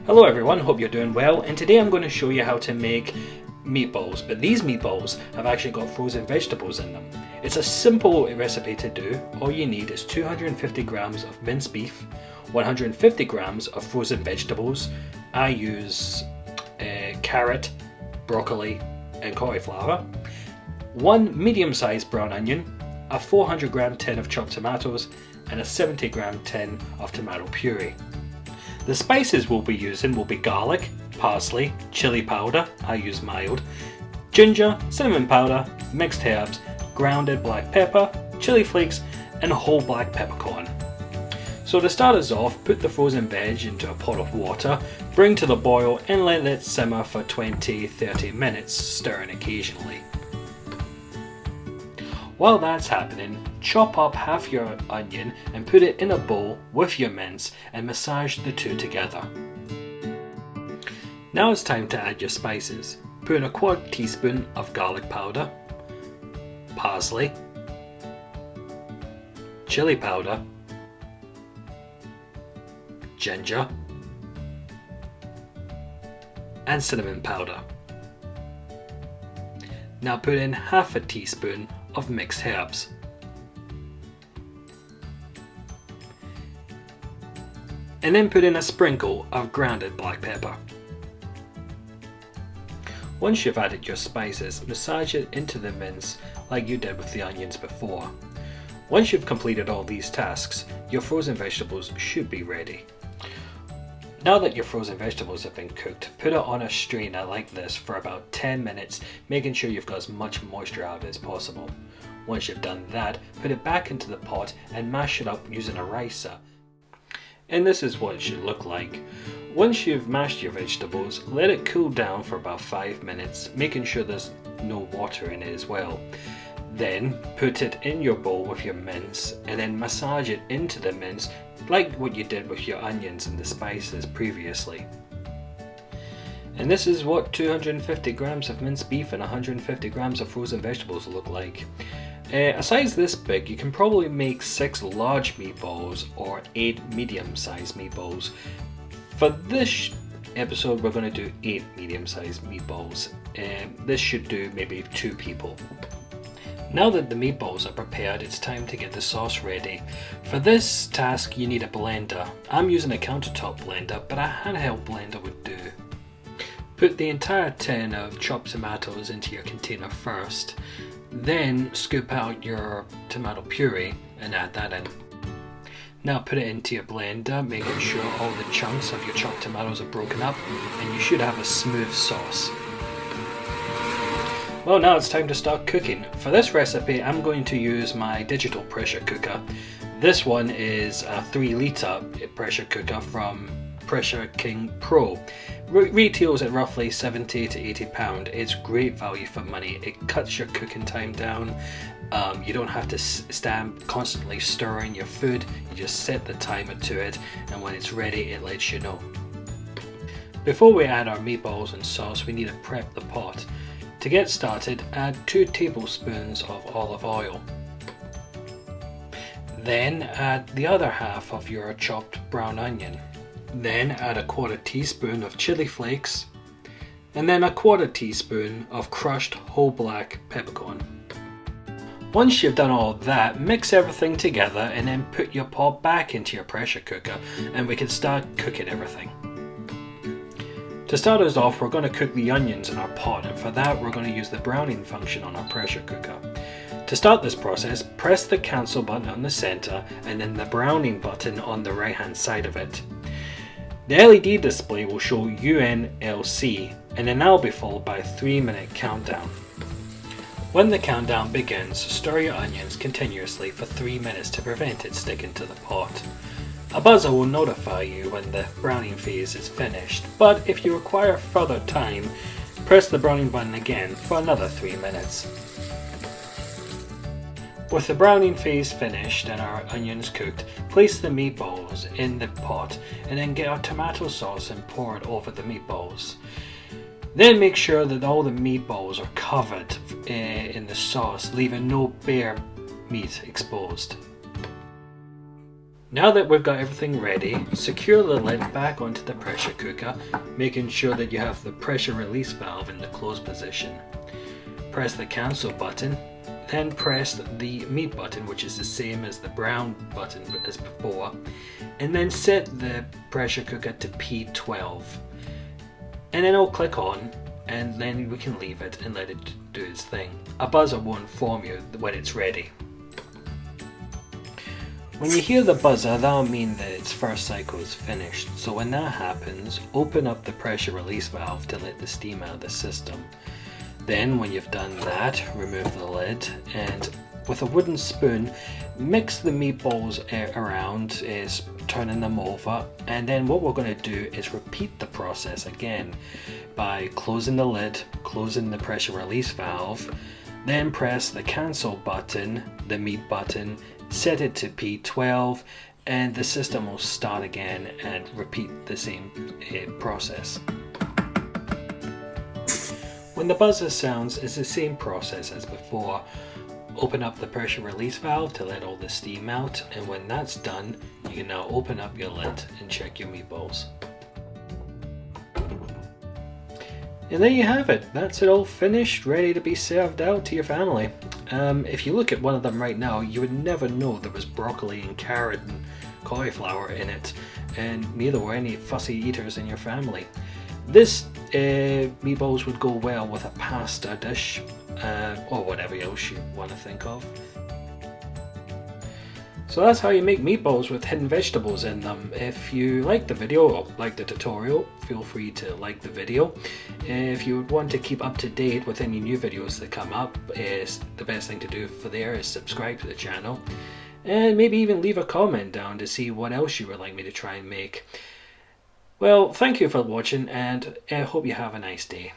Hello everyone, hope you're doing well, and today I'm going to show you how to make meatballs, but these meatballs have actually got frozen vegetables in them. It's a simple recipe to do. All you need is 250 grams of minced beef, 150 grams of frozen vegetables. I use carrot, broccoli and cauliflower, one medium-sized brown onion, a 400 gram tin of chopped tomatoes and a 70 gram tin of tomato puree. The spices we'll be using will be garlic, parsley, chili powder, I use mild, ginger, cinnamon powder, mixed herbs, grounded black pepper, chili flakes and whole black peppercorn. So to start us off, put the frozen veg into a pot of water, bring to the boil and let it simmer for 20-30 minutes, stirring occasionally. While that's happening, chop up half your onion and put it in a bowl with your mince and massage the two together. Now it's time to add your spices. Put in a quarter teaspoon of garlic powder, parsley, chili powder, ginger and cinnamon powder. Now put in half a teaspoon of mixed herbs. And then put in a sprinkle of grounded black pepper. Once you've added your spices, massage it into the mince like you did with the onions before. Once you've completed all these tasks, your frozen vegetables should be ready. Now that your frozen vegetables have been cooked, put it on a strainer like this for about 10 minutes, making sure you've got as much moisture out of it as possible. Once you've done that, put it back into the pot and mash it up using a ricer. And this is what it should look like. Once you've mashed your vegetables, let it cool down for about 5 minutes, making sure there's no water in it as well. Then put it in your bowl with your mince and then massage it into the mince like what you did with your onions and the spices previously. And this is what 250 grams of minced beef and 150 grams of frozen vegetables look like. A size this big, you can probably make 6 large meatballs or 8 medium-sized meatballs. For this episode we're going to do 8 medium-sized meatballs. This should do maybe 2 people. Now that the meatballs are prepared, it's time to get the sauce ready. For this task you need a blender. I'm using a countertop blender, but a handheld blender would do. Put the entire tin of chopped tomatoes into your container first. Then scoop out your tomato puree and add that in. Now put it into your blender, making sure all the chunks of your chopped tomatoes are broken up and you should have a smooth sauce. Well, now it's time to start cooking. For this recipe I'm going to use my digital pressure cooker. This one is a 3-litre pressure cooker from Pressure King Pro. Retails at roughly £70 to £80. It's great value for money. It cuts your cooking time down. You don't have to stand constantly stirring your food. You just set the timer to it and when it's ready it lets you know. Before we add our meatballs and sauce, we need to prep the pot. To get started, add 2 tablespoons of olive oil. Then add the other half of your chopped brown onion. Then add a quarter teaspoon of chili flakes and then a quarter teaspoon of crushed whole black peppercorn. Once you've done all that, mix everything together and then put your pot back into your pressure cooker and we can start cooking everything. To start us off, we're going to cook the onions in our pot, and for that we're going to use the browning function on our pressure cooker. To start this process, press the cancel button on the center and then the browning button on the right hand side of it. The LED display will show UNLC and then that'll be followed by a 3-minute countdown. When the countdown begins, stir your onions continuously for 3 minutes to prevent it sticking to the pot. A buzzer will notify you when the browning phase is finished, but if you require further time, press the browning button again for another 3 minutes. With the browning phase finished and our onions cooked, place the meatballs in the pot and then get our tomato sauce and pour it over the meatballs. Then make sure that all the meatballs are covered in the sauce, leaving no bare meat exposed. Now that we've got everything ready, secure the lid back onto the pressure cooker, making sure that you have the pressure release valve in the closed position. Press the cancel button, then press the meat button, which is the same as the brown button as before, and then set the pressure cooker to P12. And then it'll click on, and then we can leave it and let it do its thing. A buzzer will inform you when it's ready. When you hear the buzzer, that'll mean that its first cycle is finished. So when that happens, open up the pressure release valve to let the steam out of the system. Then when you've done that, remove the lid and with a wooden spoon, mix the meatballs around, turning them over, and then what we're going to do is repeat the process again by closing the lid, closing the pressure release valve, then press the cancel button, the meat button, set it to P12, and the system will start again and repeat the same process. When the buzzer sounds, it's the same process as before. Open up the pressure release valve to let all the steam out, and when that's done, you can now open up your lid and check your meatballs. And there you have it. That's it all finished, ready to be served out to your family. If you look at one of them right now, you would never know there was broccoli and carrot and cauliflower in it, and neither were any fussy eaters in your family. This meatballs would go well with a pasta dish, or whatever else you want to think of. So that's how you make meatballs with hidden vegetables in them. If you like the video or like the tutorial, feel free to like the video. If you want to keep up to date with any new videos that come up, the best thing to do for there is subscribe to the channel, and maybe even leave a comment down to see what else you would like me to try and make. Well, thank you for watching, and I hope you have a nice day.